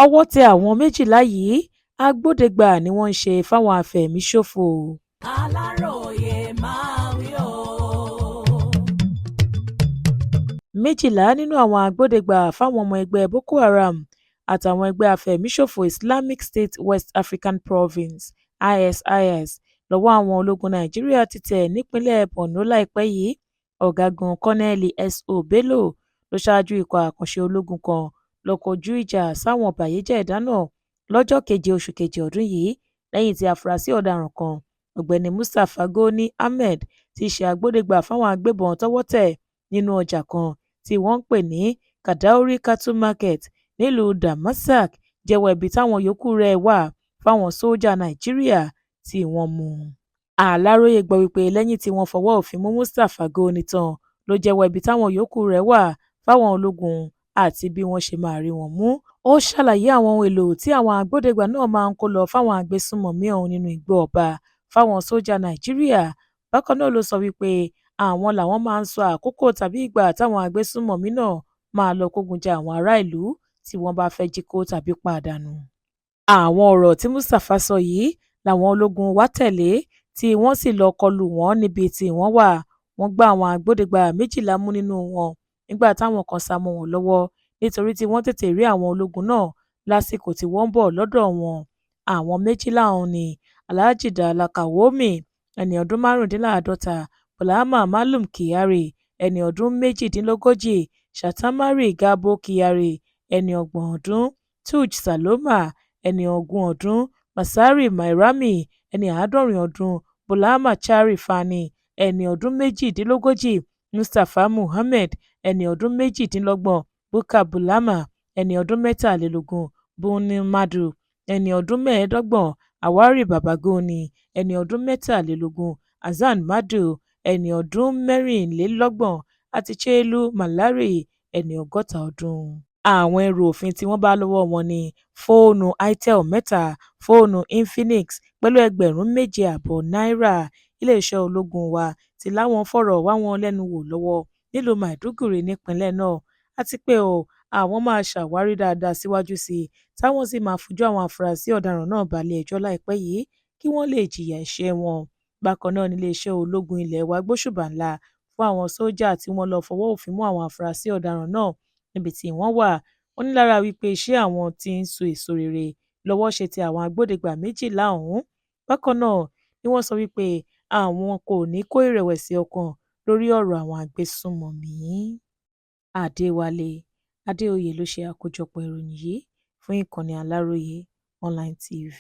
ọwọ́ tẹ àwọn méjìlá yìí agbódegbà ni wọ́n ń ṣe fáwọn afẹ̀míṣòfò. Aláròye máa wí o. méjìlá nínú àwọn agbódegbà fáwọn ọmọ ẹgbẹ́ Boko Haram àtàwọn ẹgbẹ́ afẹ̀míṣòfò Islamic State West African Province ISIS lọ́wọ́ àwọn ológun Nàìjíríà ti tẹ̀ nípínlẹ̀ Borno láìpẹ́ yìí. ọ̀gágun kọ́nẹ́ẹ̀lì S.O. Bello ló ṣáájú ikọ̀ àkànṣe ológun kan lọ kọjú ìjà sáwọn ọ̀bàyéjẹ́ ẹ̀dá náà lọ́jọ́ 7 oṣù kejì ọdún yìí lẹ́yìn tí afurasí ọ̀daràn kan ọ̀gbẹ́ni Mustapha Goni Ahmed tí í ṣe agbódegbà fáwọn agbébọn tọ́wọ́ tẹ̀ nínú ọjà kan tí wọ́n ń pè ní Kadauri Cattle Market nílùú Damasak jẹ́wọ́ ibi táwọn yòókù rẹ̀ wà fáwọn sójà Nàìjíríà tí wọ́n mú. Aláròye gbọ́ wípé lẹ́yìn tí wọ́n fọwọ́ òfin mú Mustapha Goni tán ló jẹ́wọ́ ibi táwọn yòókù rẹ̀ wà fáwọn ológun àti bí wọ́n ṣe máa rí wọn mú. ó ṣàlàyé àwọn ohun èlò tí àwọn agbódegbà náà máa ń kó lọ fáwọn agbésùnmọ̀mí ọ̀hún nínú igbó ọba fáwọn sójà Nàìjíríà. bákan náà ló sọ wípé àwọn làwọn máa ń sọ àkókò tàbí ìgbà táwọn agbésùnmọ̀mí náà máa lọ kógun ja àwọn ará ìlú tí wọ́n bá fẹ́ jí kó tàbí pàdánù. àwọn ọ̀rọ̀ tí Mustapha sọ yìí làwọn ológun wá tẹ̀lé tí wọ́n sì lọ kọlù wọ́n níbi tí wọ́n wà. wọ́n gbá àwọn agbódegbà 12 mú nínú wọn nígbà táwọn kan sá mọ́ wọn lọ́wọ́ nítorí tí wọ́n tètè rí àwọn ológun náà lásìkò tí wọ́n ń bọ̀ lọ́dọ̀ wọn. àwọn 12 ọ̀hún ni Alhaji Dala Kawomi ẹni ọdún 55, Bulama Malum Kyari ẹni ọdún 38, Shatamari Gabo Kyari ẹni 30 ọdún, Tuj Saloma ẹni 20 ọdún, Masari Mairami ẹni 70 ọdún, Bulama Chari Fani ẹni ọdún 38, Mustapha Muhammed ẹni ọdún 28, Bukar Bulama ẹni ọdún 23, Buni Madu ẹni ọdún 25, Awari Babagoni ẹni ọdún 23, Hasan Madu ẹni ọdún 24 àti Chelu Malari ẹni 60 ọdún. àwọn ẹrù òfin tí wọ́n bá lọ́wọ́ wọn ní fóònù Itel 3, fóònù Infinix pẹ̀lú 7,500 náírà. iléeṣẹ́ ológun wa ti láwọn fọ̀rọ̀ wá wọn lẹ́nu wò lọ́wọ́ nílùú Maiduguri nípínlẹ̀ náà àti pé àwọn máa ṣàwárí dáadáa síwájú sí i táwọn sì máa fojú àwọn afurasí ọ̀daràn náà balẹ̀-ẹjọ́ láìpẹ́ yìí kí wọ́n lè jìyà ẹ̀ṣẹ̀ wọn. bákan náà níléeṣẹ́ ológun ilé wa gbóṣùbà ńlá fún àwọn sójà tí wọ́n lọ fọwọ́ òfin mú àwọn afurasí ọ̀daràn náà níbi tí wọ́n wà. wọ́n ní lára wípé iṣẹ́ àwọn tí ń so èso rere lọ́wọ́ ṣe ti àwọn agbódegbà 12 ọ̀hún. bákan náà ni wọ́n sọ wípé àwọn kò ní kó ìrẹ̀wẹ̀sì ọkàn lórí ọ̀rọ̀ àwọn agbésùnmọ̀mí. Adéwálé Adéoyè ló ṣe àkójọpọ̀ ìròyìn yìí fún ìkànnì Aláròye Online TV.